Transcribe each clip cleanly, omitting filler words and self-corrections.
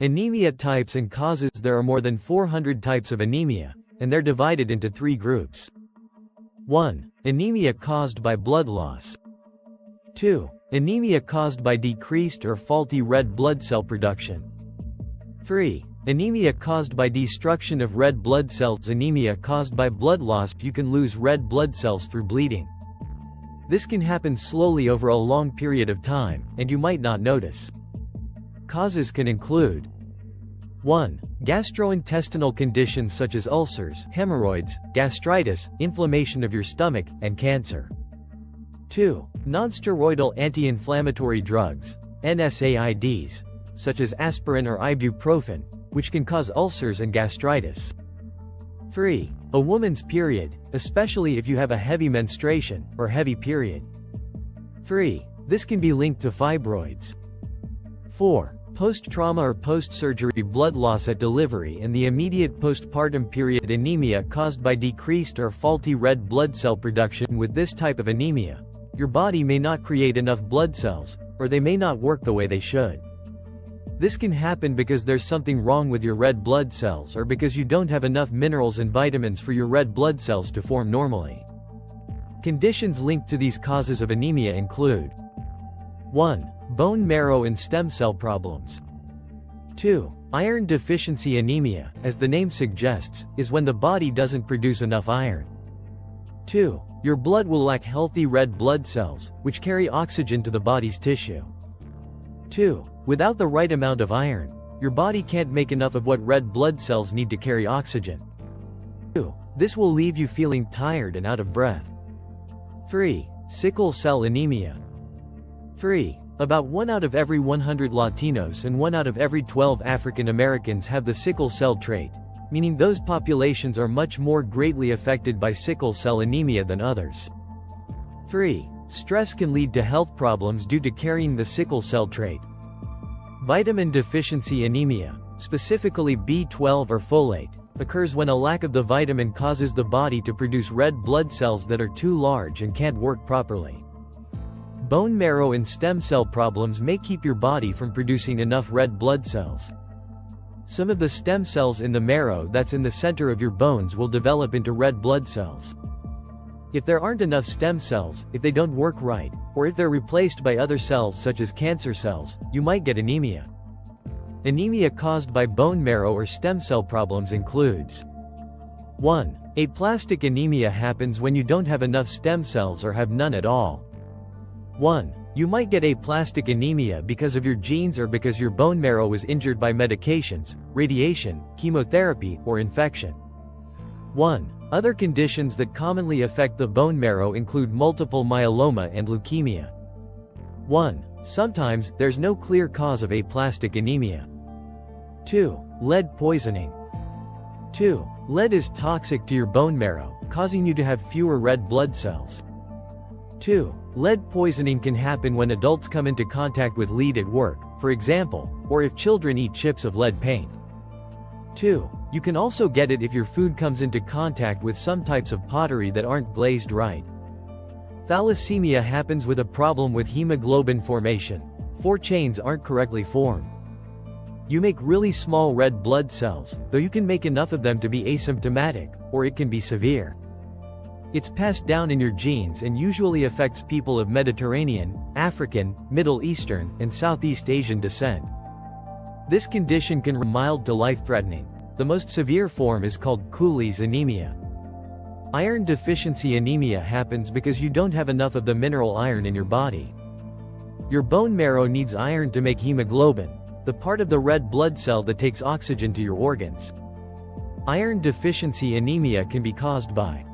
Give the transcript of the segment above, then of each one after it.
Anemia types and causes. There are more than 400 types of anemia, and they're divided into 3 groups. 1. Anemia caused by blood loss. 2. Anemia caused by decreased or faulty red blood cell production. 3. Anemia caused by destruction of red blood cells. Anemia caused by blood loss. You can lose red blood cells through bleeding. This can happen slowly over a long period of time, and you might not notice. Causes can include 1. Gastrointestinal conditions such as ulcers, hemorrhoids, gastritis, inflammation of your stomach, and cancer. 2. Nonsteroidal anti-inflammatory drugs, NSAIDs, such as aspirin or ibuprofen, which can cause ulcers and gastritis. 3. A woman's period, especially if you have a heavy menstruation, or heavy period. 3. This can be linked to fibroids. 4. Post-trauma or post-surgery blood loss at delivery and the immediate postpartum period. Anemia caused by decreased or faulty red blood cell production. With this type of anemia, your body may not create enough blood cells, or they may not work the way they should. This can happen because there's something wrong with your red blood cells or because you don't have enough minerals and vitamins for your red blood cells to form normally. Conditions linked to these causes of anemia include 1. Bone marrow and stem cell problems. 2. Iron deficiency. Anemia, as the name suggests, is when the body doesn't produce enough iron. 2. Your blood will lack healthy red blood cells, which carry oxygen to the body's tissue. 2. Without the right amount of iron, your body can't make enough of what red blood cells need to carry oxygen. 2. This will leave you feeling tired and out of breath. 3. Sickle cell anemia. 3. About 1 out of every 100 Latinos and 1 out of every 12 African Americans have the sickle cell trait, meaning those populations are much more greatly affected by sickle cell anemia than others. 3. Stress can lead to health problems due to carrying the sickle cell trait. Vitamin deficiency. Anemia, specifically B12 or folate, occurs when a lack of the vitamin causes the body to produce red blood cells that are too large and can't work properly. Bone marrow and stem cell problems may keep your body from producing enough red blood cells. Some of the stem cells in the marrow that's in the center of your bones will develop into red blood cells. If there aren't enough stem cells, if they don't work right, or if they're replaced by other cells such as cancer cells, you might get anemia. Anemia caused by bone marrow or stem cell problems includes 1. Aplastic anemia happens when you don't have enough stem cells or have none at all. 1. You might get aplastic anemia because of your genes or because your bone marrow was injured by medications, radiation, chemotherapy, or infection. 1. Other conditions that commonly affect the bone marrow include multiple myeloma and leukemia. 1. Sometimes, there's no clear cause of aplastic anemia. 2. Lead poisoning. 2. Lead is toxic to your bone marrow, causing you to have fewer red blood cells. 2. Lead poisoning can happen when adults come into contact with lead at work, for example, or if children eat chips of lead paint. 2. You can also get it if your food comes into contact with some types of pottery that aren't glazed right. Thalassemia happens with a problem with hemoglobin formation. 4 chains aren't correctly formed. You make really small red blood cells, though you can make enough of them to be asymptomatic, or it can be severe. It's passed down in your genes and usually affects people of Mediterranean, African, Middle Eastern, and Southeast Asian descent. This condition can be mild to life-threatening. The most severe form is called Cooley's anemia. Iron deficiency anemia happens because you don't have enough of the mineral iron in your body. Your bone marrow needs iron to make hemoglobin, the part of the red blood cell that takes oxygen to your organs. Iron deficiency anemia can be caused by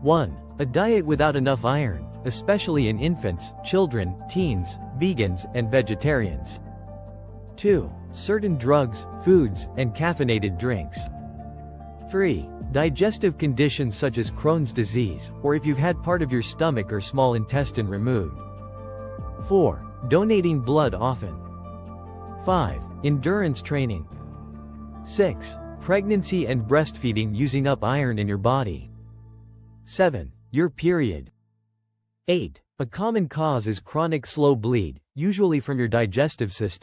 1. A diet without enough iron, especially in infants, children, teens, vegans, and vegetarians. 2. Certain drugs, foods, and caffeinated drinks. 3. Digestive conditions such as Crohn's disease, or if you've had part of your stomach or small intestine removed. 4. Donating blood often. 5. Endurance training. 6. Pregnancy and breastfeeding using up iron in your body. 7. Your period. 8. A common cause is chronic slow bleed, usually from your digestive system.